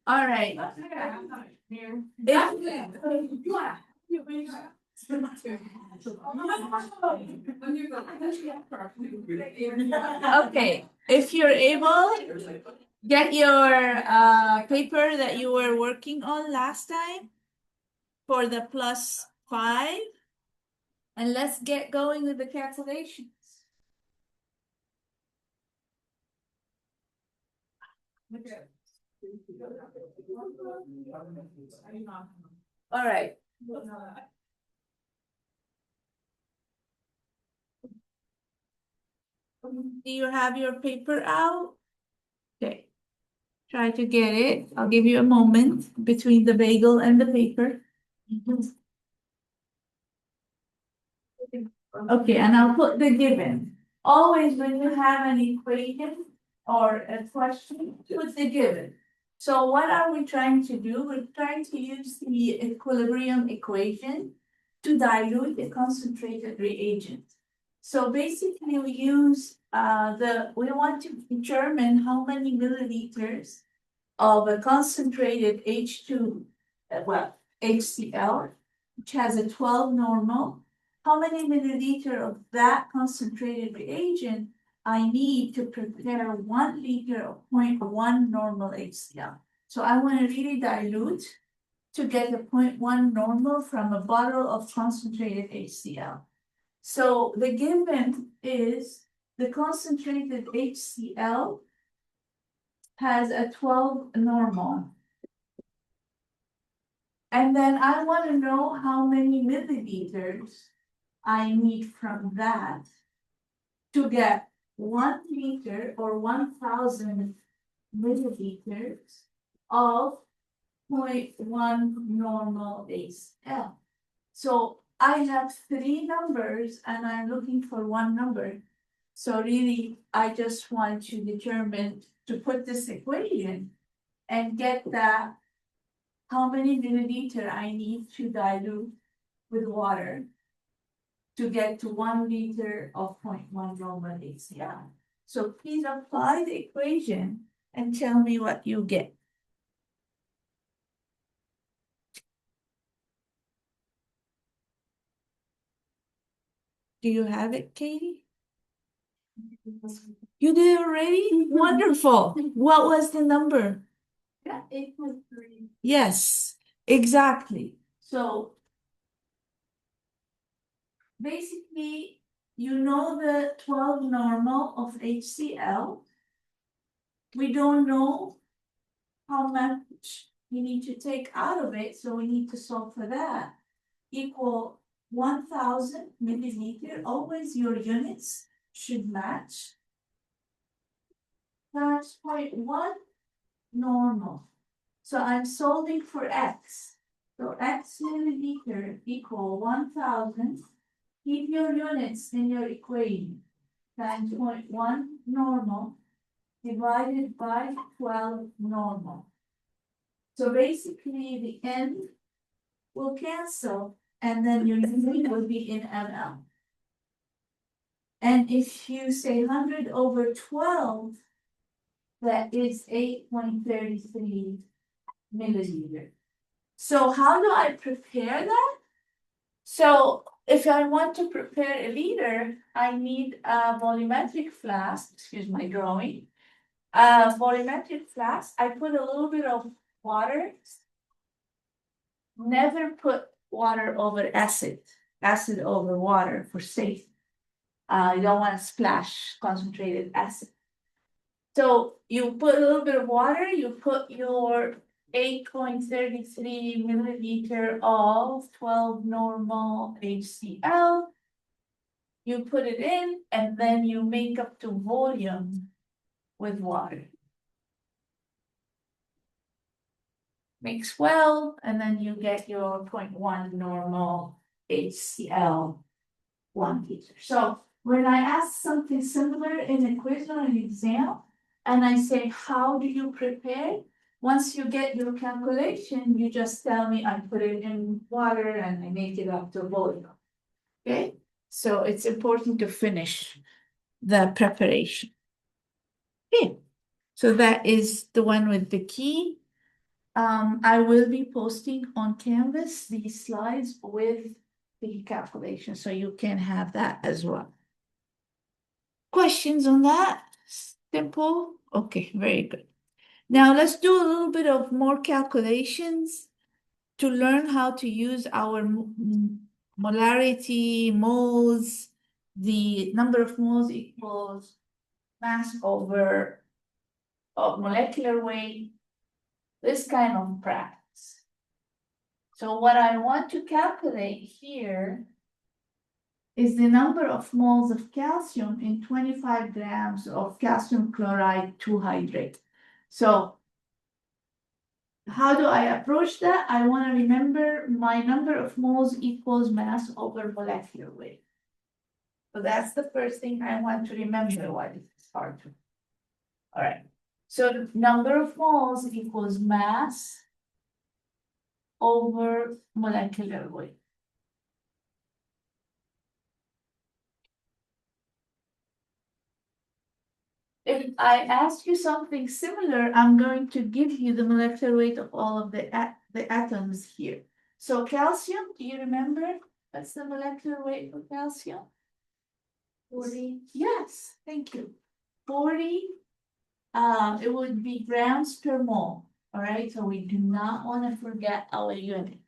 All right. Okay, if you're able, get your paper that you were working on last time for the +5, and let's get going with the calculations. All right. Do you have your paper out? Okay. Try to get it. I'll give you a moment between the bagel and the paper. Okay, and I'll put the given. Always when you have an equation or a question, put the given. So what are we trying to do? We're trying to use the equilibrium equation to dilute a concentrated reagent. So basically we use we want to determine how many milliliters of a concentrated H2, HCl, which has a 12 normal, how many milliliter of that concentrated reagent I need to prepare 1 liter of 0.1 normal HCl. So I want to really dilute to get the 0.1 normal from a bottle of concentrated HCl. So the given is the concentrated HCl has a 12 normal. And then I want to know how many milliliters I need from that to get 1 liter or 1,000 milliliters of 0.1 normal HCl. So I have 3 numbers and I'm looking for 1 number. So really, I just want to determine to put this equation and get that how many milliliter I need to dilute with water to get to 1 liter of 0.1 normal HCl. So please apply the equation and tell me what you get. Do you have it, Katie? You did it already? Wonderful. What was the number? Yeah, 8.3. Yes, exactly. So basically, you know the 12 normal of HCl. We don't know how much we need to take out of it, so we need to solve for that. Equal 1,000 milliliter. Always your units should match. That's 0.1 normal. So I'm solving for x. So x milliliter equal 1,000. Keep your units in your equation. Times 0.1 normal divided by 12 normal. So basically the n will cancel and then your unit will be in ml. And if you say 100 over 12, that is 8.33 milliliter. So how do I prepare that? So if I want to prepare a liter, I need a volumetric flask, excuse my drawing. Volumetric flask, I put a little bit of water. Never put water over acid over water for safety. You don't want to splash concentrated acid. So you put a little bit of water, you put your 8.33 milliliter of 12 normal HCl. You put it in and then you make up to volume with water. Mix well, and then you get your 0.1 normal HCl 1 liter. So when I ask something similar in a quiz or an exam, and I say, how do you prepare? Once you get your calculation, you just tell me I put it in water and I make it up to volume. Okay, so it's important to finish the preparation. Okay, so that is the one with the key. I will be posting on Canvas these slides with the calculation, so you can have that as well. Questions on that? Simple? Okay, very good. Now let's do a little bit of more calculations to learn how to use our molarity, moles, the number of moles equals mass over molecular weight, this kind of practice. So what I want to calculate here is the number of moles of calcium in 25 grams of calcium chloride 2 hydrate. So how do I approach that? I want to remember my number of moles equals mass over molecular weight. So that's the first thing I want to remember why this is hard to. All right. So the number of moles equals mass over molecular weight. If I ask you something similar, I'm going to give you the molecular weight of all of the atoms here. So calcium, do you remember? What's the molecular weight of calcium? 40. Yes, thank you. 40, it would be grams per mole. All right, so we do not want to forget our unit.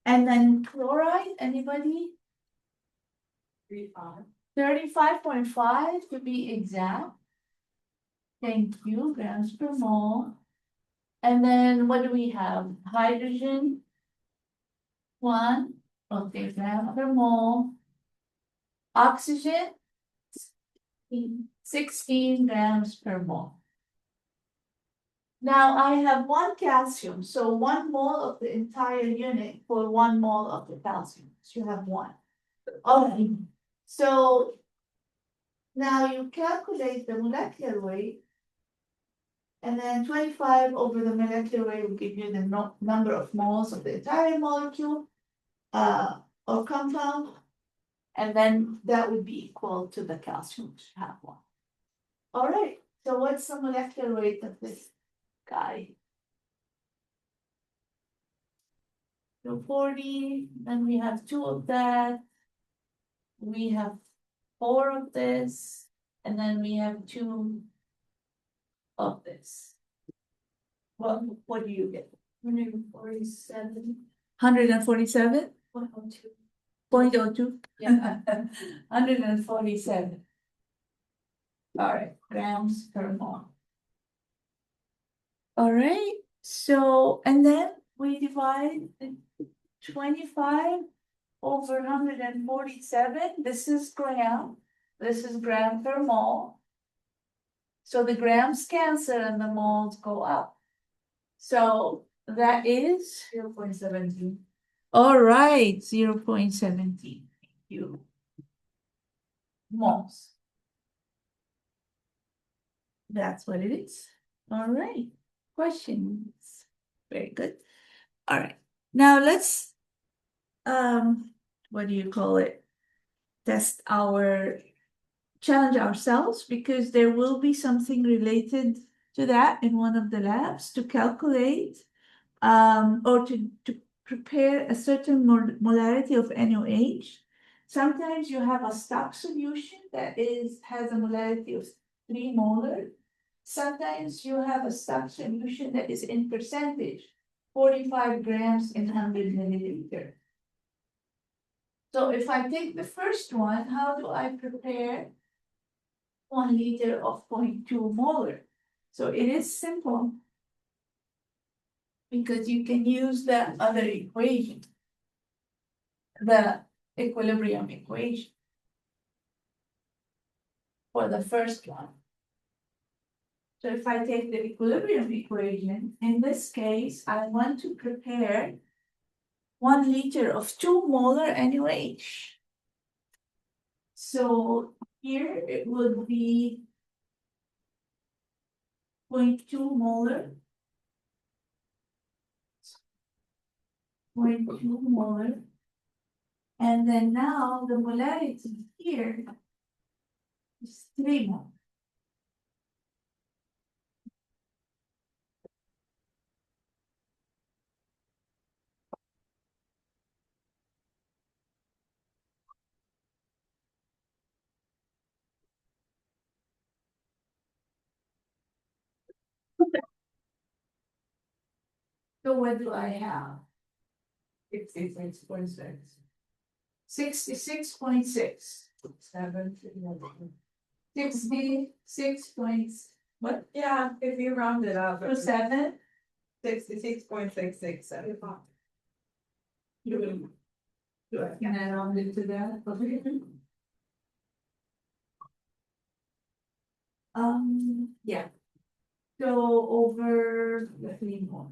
And then chloride, anybody? 35.5 to be exact. Thank you, grams per mole. And then what do we have? Hydrogen, 1, okay, gram per mole. Oxygen, 16 grams per mole. Now I have 1 calcium, so 1 mole of the entire unit for 1 mole of the calcium. So you have 1. Okay, so now you calculate the molecular weight. And then 25 over the molecular weight will give you the number of moles of the entire molecule or compound. And then that would be equal to the calcium, which have 1. All right, so what's the molecular weight of this guy? So 40, then we have 2 of that. We have 4 of this, and then we have 2 of this. Well, what do you get? 147. 147? 102. 0.02? Yeah. 147. All right, grams per mole. All right, so, and then we divide 25 over 147. This is gram. This is gram per mole. So the grams cancel and the moles go up. So that is 0.17. All right, 0.17. Thank you. Moles. That's what it is. All right. Questions? Very good. All right. Now let's what do you call it? Challenge ourselves, because there will be something related to that in one of the labs to calculate or to prepare a certain molarity of NOH. Sometimes you have a stock solution that has a molarity of 3 molar. Sometimes you have a stock solution that is in percentage, 45 grams in 100 milliliter. So if I take the first one, how do I prepare 1 liter of 0.2 molar? So it is simple, because you can use the other equation, the equilibrium equation for the first one. So if I take the equilibrium equation, in this case, I want to prepare 1 liter of 2 molar NaOH. So here it would be 0.2 molar. 0.2 molar. And then now the molarity here is 3 molar. So what do I have? 66.6. 66.6. 66. What? Yeah, if you round it up. For 7? 66.667. Can I round it to that? Okay. Yeah. So over the 3 more,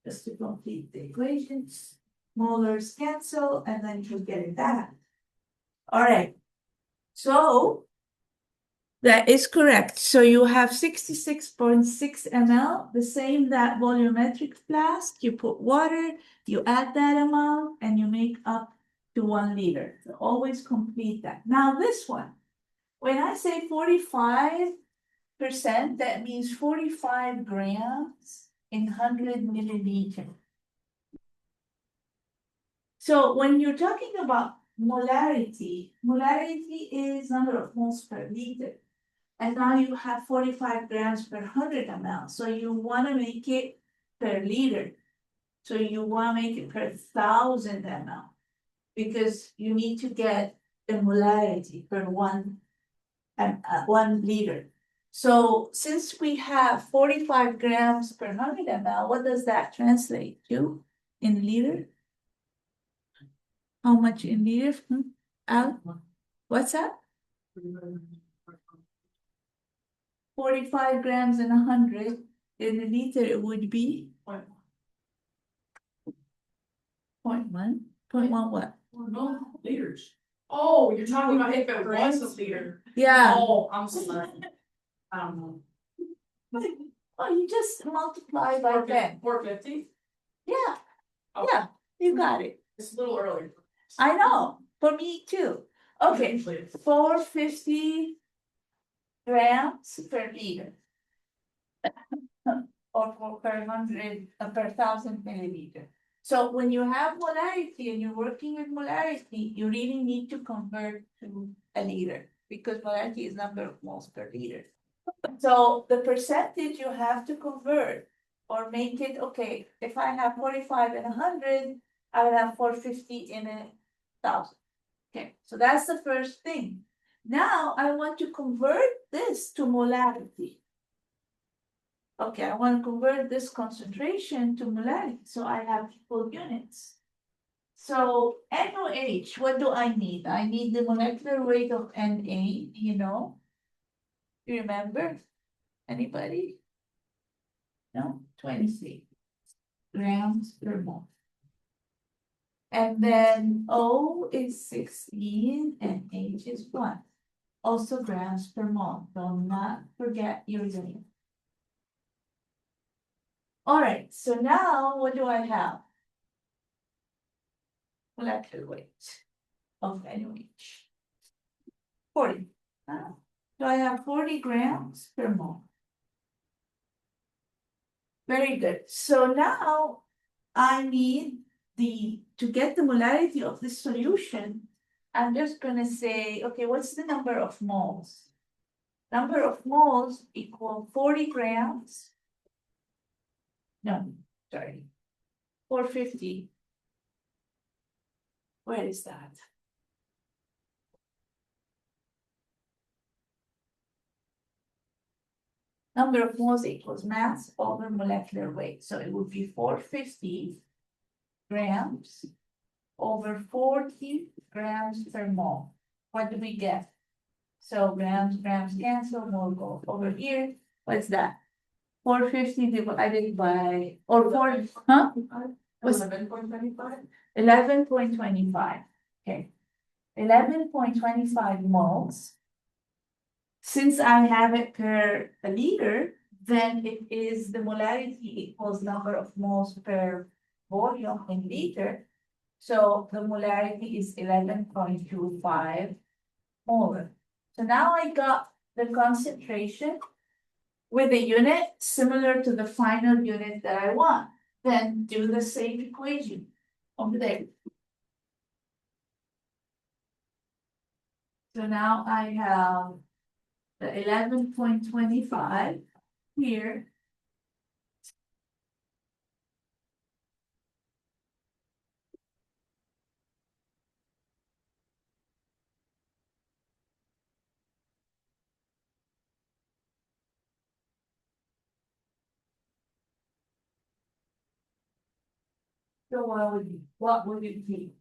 just to complete the equations, molars cancel, and then you get that. All right. So that is correct. So you have 66.6 ml, the same that volumetric flask. You put water, you add that amount, and you make up to 1 liter. So always complete that. Now this one, when I say 45%, that means 45 grams in 100 milliliter. So when you're talking about molarity, molarity is number of moles per liter. And now you have 45 grams per 100 ml. So you want to make it per liter. So you want to make it per 1,000 ml. Because you need to get the molarity per 1 liter. So since we have 45 grams per 100 ml, what does that translate to in liter? How much in liter? Al? What's that? 45 grams in 100. In a liter, it would be 0.1. 0.1 what? No, liters. Oh, you're talking about if it was a liter. Yeah. Oh, I'm sorry. I don't know. Oh, you just multiply by 10. 450? Yeah. Oh. Yeah, you got it. It's a little early. I know, for me too. Okay, 450 grams per liter. Or per 1,000 milliliter. So when you have molarity and you're working with molarity, you really need to convert to a liter because molarity is number of moles per liter. So the percentage you have to convert or make it, okay, if I have 45 in 100, I would have 450 in 1,000. Okay, so that's the first thing. Now I want to convert this to molarity. Okay, I want to convert this concentration to molarity, so I have full units. So NOH, what do I need? I need the molecular weight of Na, you know? You remember? Anybody? No, 23 grams per mole. And then O is 16 and H is 1. Also grams per mole. Do not forget your unit. All right, so now what do I have? Molecular weight of NOH. 40. So I have 40 grams per mole. Very good. So now I need to get the molarity of this solution. I'm just gonna say, okay, what's the number of moles? Number of moles equal 40 grams. No, sorry. 450. Where is that? Number of moles equals mass over molecular weight. So it would be 450 grams over 40 grams per mole. What do we get? So grams cancel, mole go over here. What's that? 450 divided by, or 4, huh? 11.25? 11.25. Okay. 11.25 moles since I have it per liter, then it is the molarity equals number of moles per volume in liter. So the molarity is 11.25 molar. So now I got the concentration with a unit similar to the final unit that I want. Then do the same equation over there. So now I have the 11.25 here. So what would it be?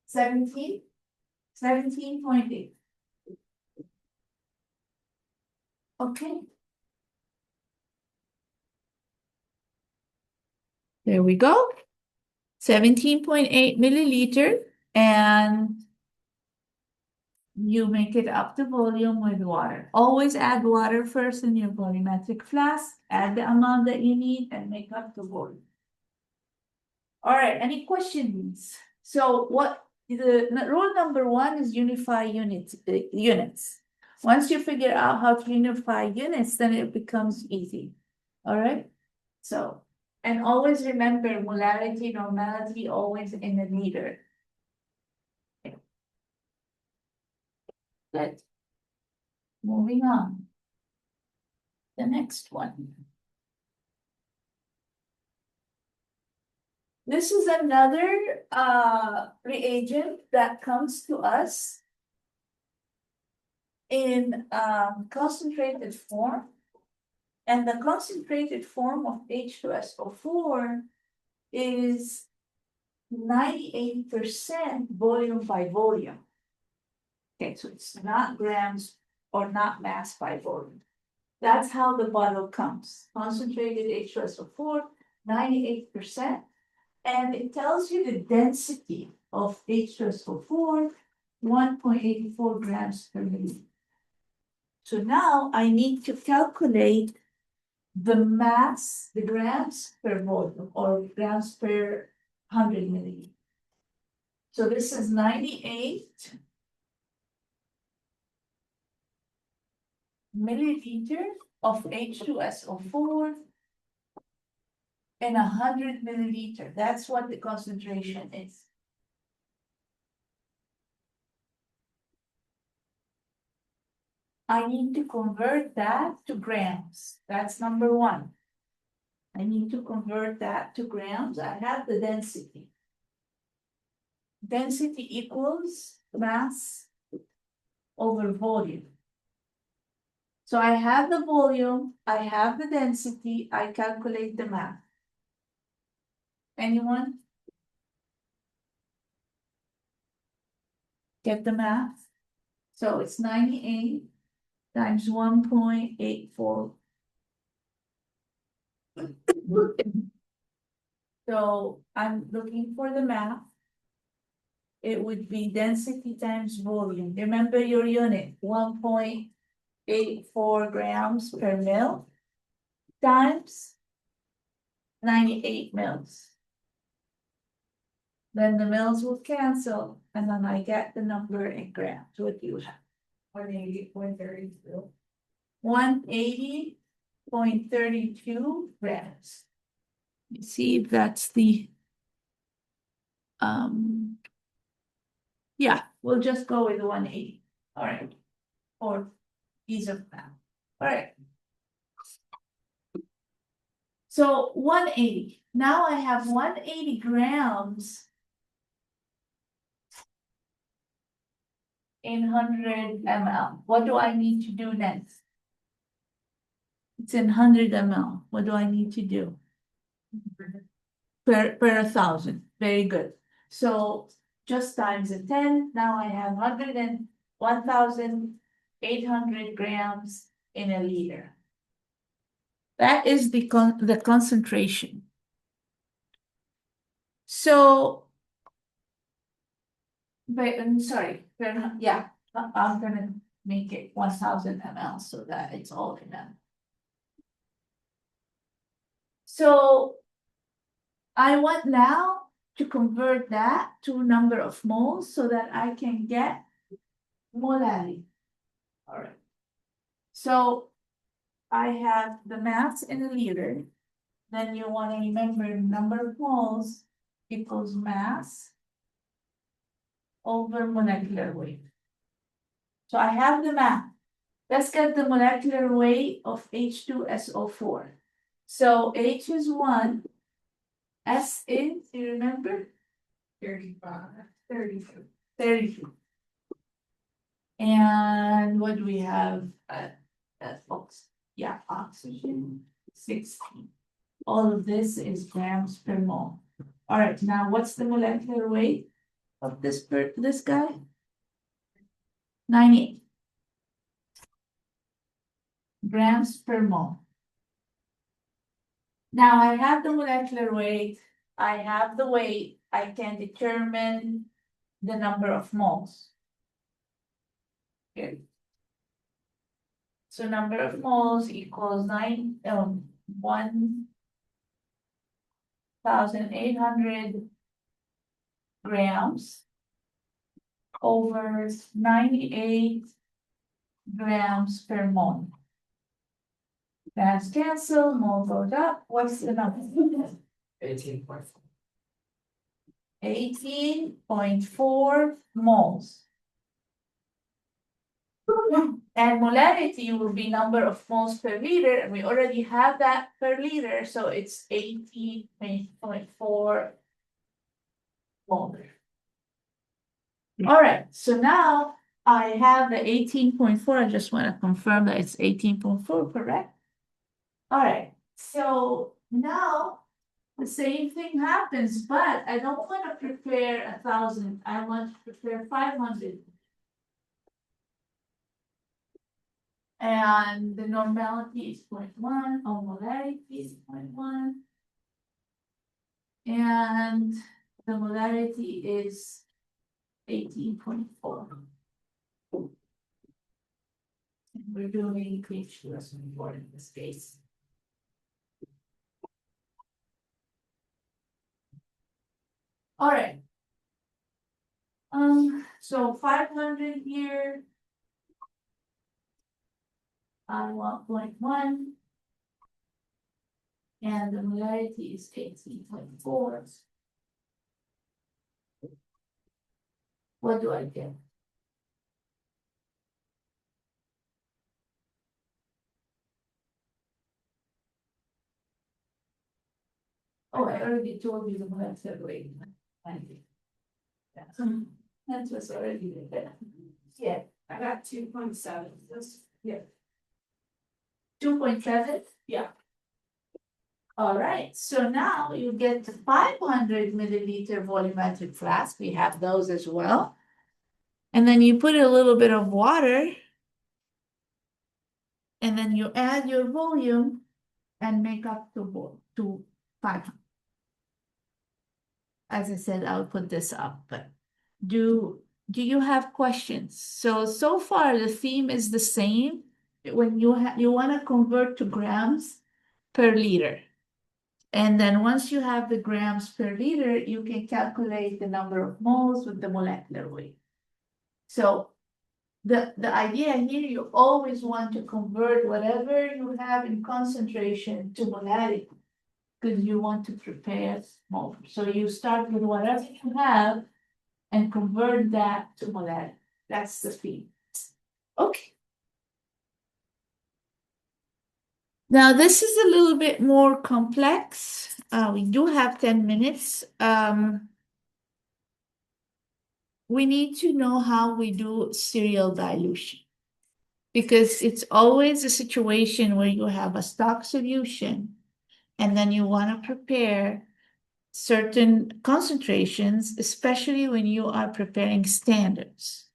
17? 17.8. Okay. There we go. 17.8 milliliter, and you make it up to volume with water. Always add water first in your volumetric flask, add the amount that you need and make up the volume. All right, any questions? So what the rule number one is unify units. Once you figure out how to unify units, then it becomes easy. All right. So, and always remember molarity, normality, always in a liter. Okay. Good. Moving on. The next one. This is another reagent that comes to us in concentrated form. And the concentrated form of H2SO4 is 98% volume by volume. Okay, so it's not grams or not mass by volume. That's how the bottle comes. Concentrated H2SO4, 98%. And it tells you the density of H2SO4, 1.84 grams per milliliter. So now I need to calculate the mass, the grams per volume or grams per 100 milliliters. So this is 98 milliliters of H2SO4 and 100 milliliters. That's what the concentration is. I need to convert that to grams. That's number one. I need to convert that to grams. I have the density. Density equals mass over volume. So I have the volume, I have the density, I calculate the mass. Anyone? Get the math? So it's 98 times 1.84. So I'm looking for the math. It would be density times volume. Remember your unit, 1.84 grams per mil times 98 mils. Then the mils will cancel, and then I get the number in grams. What do you have? 180.32. 180.32 grams. Let's see if that's the yeah, we'll just go with 180. All right. Or ease of math. All right. So 180. Now I have 180 grams in 100 ml. What do I need to do next? It's in 100 ml. What do I need to do? Per 1,000. Very good. So just times 10. Now I have 1,800 grams in a liter. That is the concentration. So, but I'm sorry, yeah, I'm gonna make it 1000 ml so that it's all in them. So I want now to convert that to number of moles so that I can get molarity. All right. So I have the mass in a liter. Then you want to remember number of moles equals mass over molecular weight. So I have the math. Let's get the molecular weight of H2SO4. So H is 1, S is, do you remember? 35, 32. 32. And what do we have at oxygen 16. All of this is grams per mole. All right, now what's the molecular weight of this guy? 98 grams per mole. Now I have the molecular weight, I have the weight, I can determine the number of moles. Okay. So number of moles equals 1,800 grams over 98 grams per mole. That's cancel, mole goes up, what's the number? 18.4. 18.4 moles. And molarity will be number of moles per liter, and we already have that per liter, so it's 18.4 molar. All right, so now I have the 18.4. I just want to confirm that it's 18.4, correct? All right, so now the same thing happens, but I don't want to prepare 1,000. I want to prepare 500. And the normality is 0.1, molarity is 0.1. And the molarity is 18.4. We're doing H2SO4 in this case. All right. So 500 here. I want 0.1. And the molarity is 18.4. What do I get? Oh, I already told you the molecular weight. That was already there. Yeah, I got 2.7. yeah. 2.7? Yeah. All right, so now you get the 500 milliliter volumetric flask. We have those as well. And then you put a little bit of water. And then you add your volume and make up to 500. As I said, I'll put this up, but do you have questions? So far the theme is the same. When you want to convert to grams per liter. And then once you have the grams per liter, you can calculate the number of moles with the molecular weight. So the idea here, you always want to convert whatever you have in concentration to molarity, because you want to prepare moles. So you start with whatever you have and convert that to molarity. That's the theme. Okay. Now this is a little bit more complex. We do have 10 minutes. We need to know how we do serial dilution, because it's always a situation where you have a stock solution and then you want to prepare certain concentrations, especially when you are preparing standards.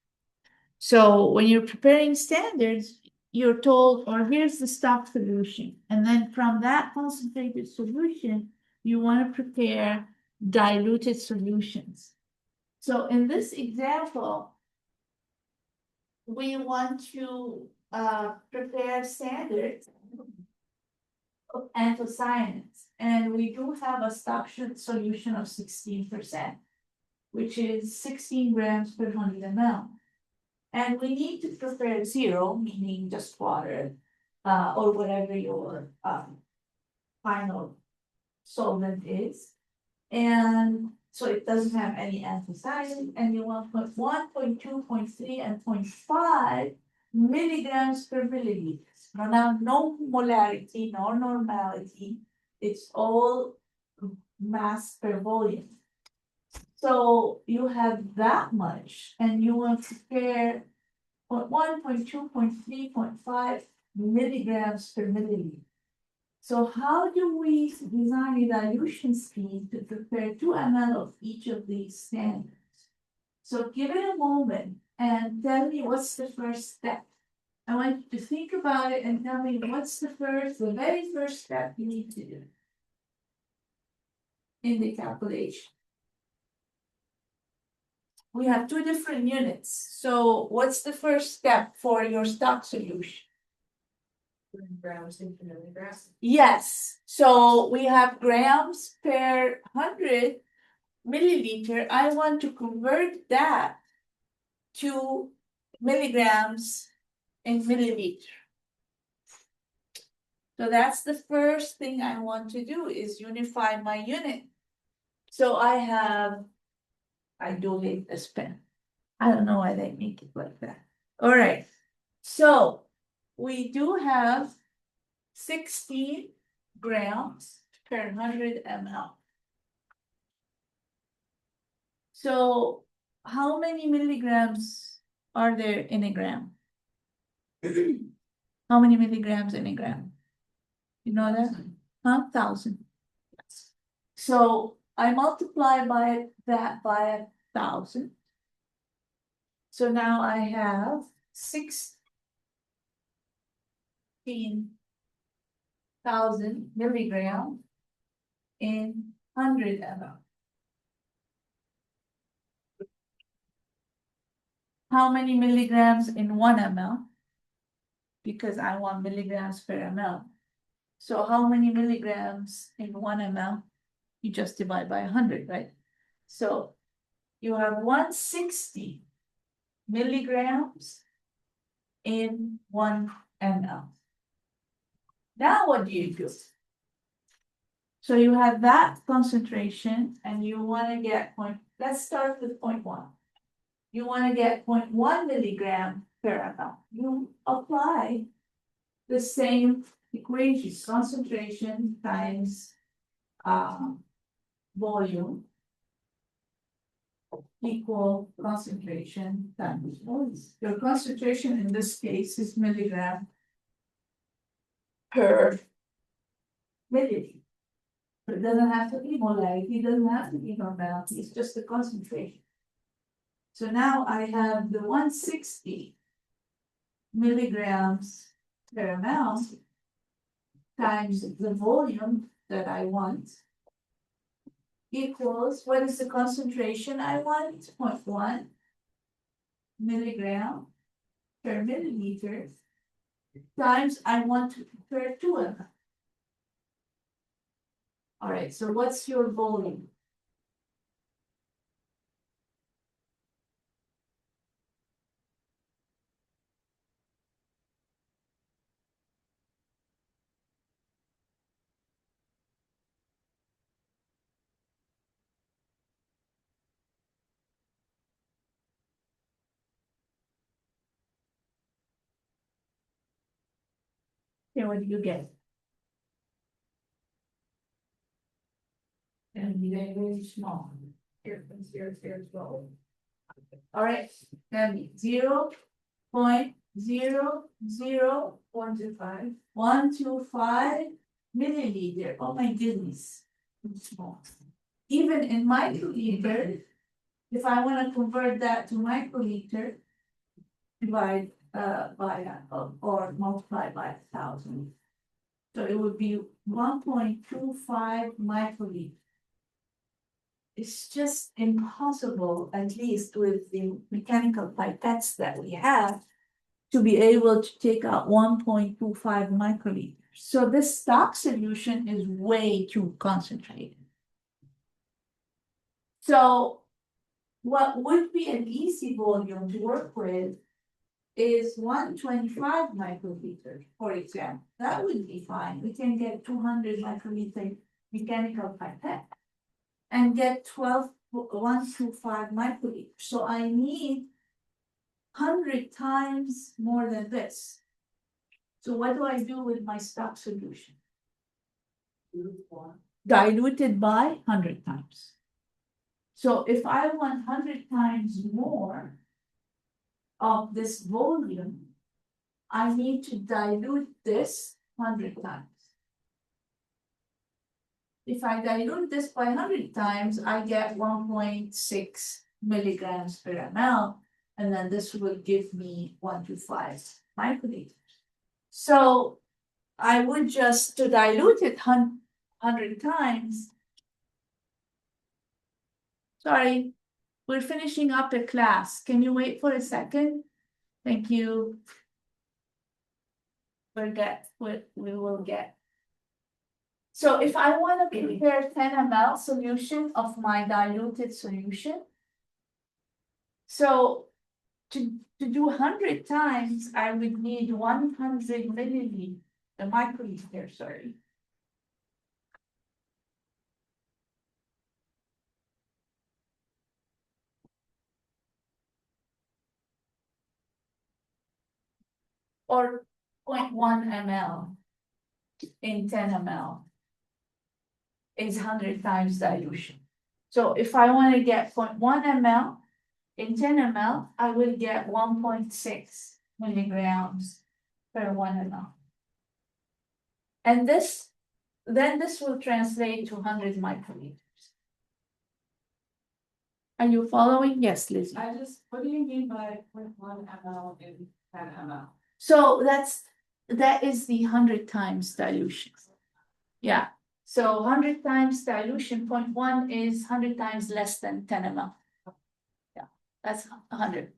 So when you're preparing standards, you're told, or here's the stock solution. And then from that concentrated solution, you want to prepare diluted solutions. So in this example, we want to prepare standards of anthocyanins, and we do have a stock solution of 16%, which is 16 grams per 100 ml. And we need to prepare zero, meaning just water, or whatever your final solvent is. And so it doesn't have any anthocyanin, and you want 1, 2, 3, and 0.5 milligrams per milliliter. Now, no molarity, no normality, it's all mass per volume. So you have that much, and you want to prepare 0.1, 0.2, 0.3, 0.5 milligrams per milliliter. So how do we design a dilution scheme to prepare 2 ml of each of these standards? So give it a moment and tell me what's the first step. I want you to think about it and tell me what's the very first step you need to do in the calculation. We have 2 different units. So what's the first step for your stock solution? Grams into milligrams. Yes, so we have grams per 100 milliliter. I want to convert that to milligrams in milliliter. So that's the first thing I want to do is unify my unit. So I do hate this pen. I don't know why they make it like that. All right, so we do have 16 grams per 100 ml. So how many milligrams are there in a gram? How many milligrams in a gram? You know that? 1,000. So I multiply that by 1,000. So now I have 16,000 milligrams in 100 ml. How many milligrams in 1 ml? Because I want milligrams per ml. So how many milligrams in 1 ml? You just divide by 100, right? So you have 160 milligrams in 1 ml. Now what do you do? So you have that concentration and you want to get let's start with 0.1. You want to get 0.1 milligram per ml. You apply the same equation, concentration times volume equal concentration times volume. Your concentration in this case is milligram per milliliter. It doesn't have to be molarity, it doesn't have to be normality, it's just the concentration. So now I have the 160 milligrams per ml times the volume that I want equals, what is the concentration I want? 0.1 milligram per milliliter times I want to prepare 2 ml. All right, so what's your volume? Okay, what do you get? And they're very small. Here, as well. All right, then 0.000125 milliliter. Oh my goodness. It's small. Even in microliter, if I want to convert that to microliter, divide by or multiply by 1,000. So it would be 1.25 microliter. It's just impossible, at least with the mechanical pipettes that we have, to be able to take out 1.25 microliters. So this stock solution is way too concentrated. So what would be an easy volume to work with is 125 microliters, for example. That would be fine. We can get 200 microliter mechanical pipette and get 125 microliters. So I need 100 times more than this. So what do I do with my stock solution? Diluted by 100 times. So if I want 100 times more of this volume, I need to dilute this 100 times. If I dilute this by 100 times, I get 1.6 milligrams per ml, and then this will give me 125 microliters. So I would just, to dilute it 100 times. Sorry, we're finishing up the class. Can you wait for a second? Thank you. We will get. So if I want to prepare 10 ml solution of my diluted solution. So to do 100 times, I would need 100 milliliters, the microliter, sorry. Or 0.1 ml in 10 ml is 100 times dilution. So if I want to get 0.1 ml in 10 ml, I will get 1.6 milligrams per 1 ml. And then this will translate to 100 microliters. Are you following? Yes, Lizzie. What do you mean by 0.1 ml in 10 ml? So that is the 100 times dilution. Yeah, so 100 times dilution, 0.1 is 100 times less than 10 ml. Yeah, that's 100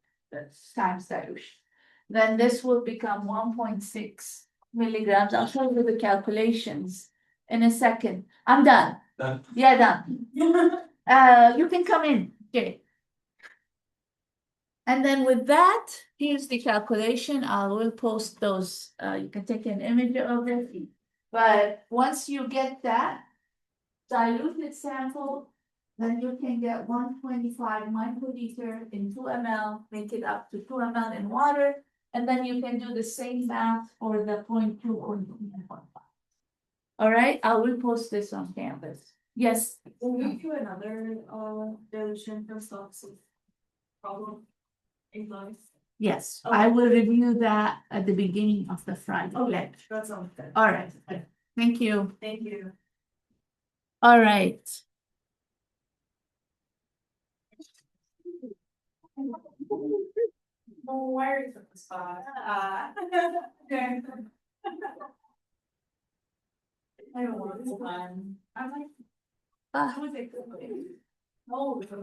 times dilution. Then this will become 1.6 milligrams. I'll show you the calculations in a second. I'm done. Done. Yeah, done. You can come in, okay. And then with that, here's the calculation. I will post those. You can take an image of it. But once you get that diluted sample, then you can get 125 microliter in 2 ml, make it up to 2 ml in water, and then you can do the same math for the 0.2 or 0.5. All right, I will post this on Canvas. Yes. Will you do another dilution for stocks problem in life? Yes, I will review that at the beginning of the Friday. Okay, that sounds good. All right, thank you. Thank you. All right. Oh, where is the spot? Okay. I don't want this one. I'm like, Ah. was it? Oh, it's a